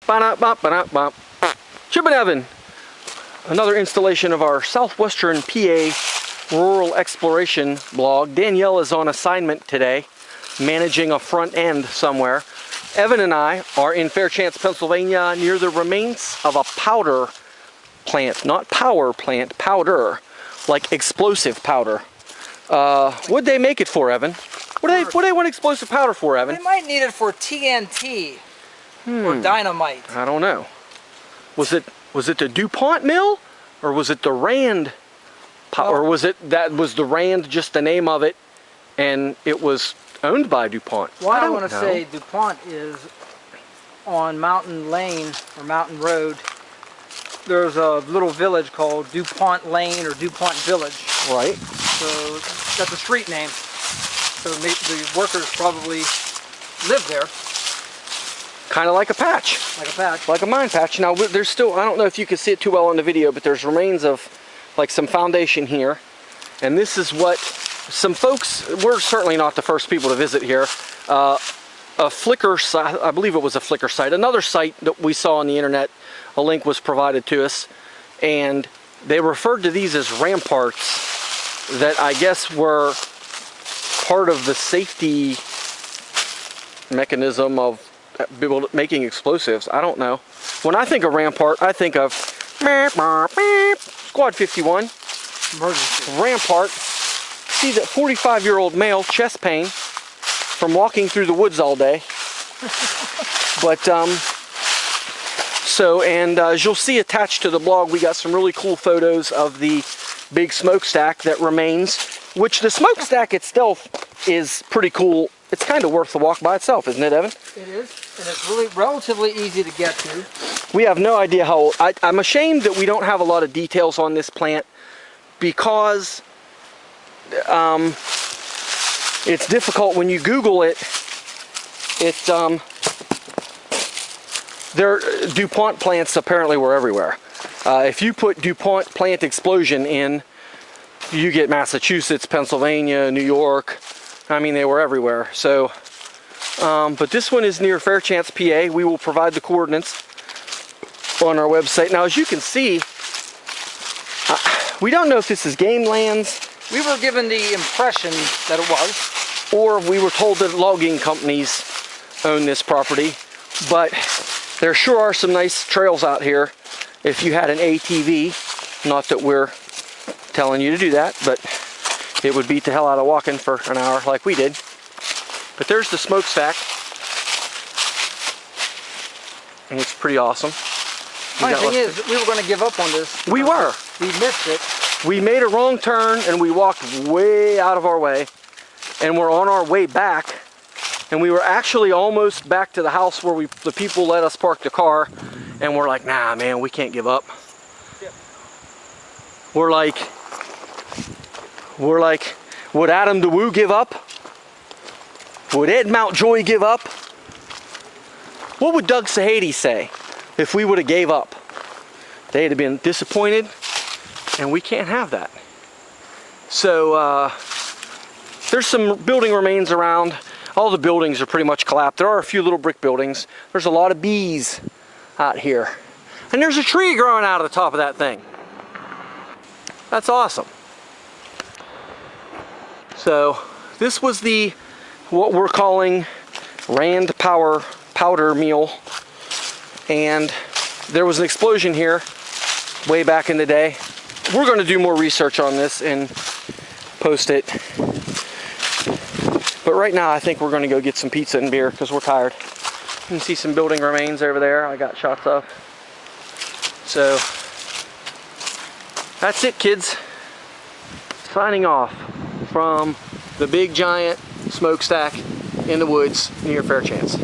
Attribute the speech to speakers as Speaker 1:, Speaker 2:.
Speaker 1: Chip and Evan, another installation of our Southwestern PA Rural Exploration blog. Danielle is on assignment today, managing a front end somewhere. Evan and I are in Fairchance, Pennsylvania, near the remains of a powder plant, not power plant, powder, like explosive powder. What'd they make it for, Evan? What do they want explosive powder for, Evan?
Speaker 2: They might need it for TNT or dynamite.
Speaker 1: I don't know. Was it the DuPont mill, or was it the Rand? Or was it the Rand just the name of it, and it was owned by DuPont?
Speaker 2: Well, I want to say DuPont is on Mountain Lane or Mountain Road. There's a little village called DuPont Lane or DuPont Village.
Speaker 1: Right.
Speaker 2: So that's a street name. So the workers probably live there.
Speaker 1: Kind of like a patch.
Speaker 2: Like a patch.
Speaker 1: Like a mine patch. Now there's still, I don't know if you can see it too well on the video, but there's remains of like some foundation here. And this is what some folks, we're certainly not the first people to visit here. A Flickr site, I believe it was a Flickr site, another site that we saw on the internet, a link was provided to us, and they referred to these as ramparts that I guess were part of the safety mechanism of making explosives. I don't know. When I think of rampart, I think of Squad 51.
Speaker 2: Emergency.
Speaker 1: Rampart. See that 45-year-old male, chest pain from walking through the woods all day. But as you'll see attached to the blog, we got some really cool photos of the big smokestack that remains, which the smokestack itself is pretty cool. It's kind of worth the walk by itself, isn't it, Evan?
Speaker 2: It is, and it's really relatively easy to get to.
Speaker 1: We have no idea how old. I'm ashamed that we don't have a lot of details on this plant because it's difficult when you Google it. DuPont plants apparently were everywhere. If you put DuPont plant explosion in, you get Massachusetts, Pennsylvania, New York. I mean, they were everywhere. So, but this one is near Fairchance, PA. We will provide the coordinates on our website. Now, as you can see, we don't know if this is game lands.
Speaker 2: We were given the impression that it was.
Speaker 1: Or we were told that logging companies own this property. But there sure are some nice trails out here if you had an ATV. Not that we're telling you to do that, but it would beat the hell out of walking for an hour like we did. But there's the smokestack. And it's pretty awesome.
Speaker 2: Funny thing is, we were going to give up on this.
Speaker 1: We were.
Speaker 2: We missed it.
Speaker 1: We made a wrong turn and we walked way out of our way. And we're on our way back. And we were actually almost back to the house where the people let us park the car. And we're like, nah, man, we can't give up. Yeah. We're like, would Adam DeWoo give up? Would Ed Mountjoy give up? What would Doug Sahady say if we would have gave up? They'd have been disappointed, and we can't have that. So there's some building remains around. All the buildings are pretty much collapsed. There are a few little brick buildings. There's a lot of bees out here. And there's a tree growing out of the top of that thing. That's awesome. So this was what we're calling Rand powder meal. And there was an explosion here way back in the day. We're going to do more research on this and post it. But right now I think we're going to go get some pizza and beer because we're tired. You can see some building remains over there I got shots of. So that's it, kids. Signing off from the big giant smokestack in the woods near Fairchance.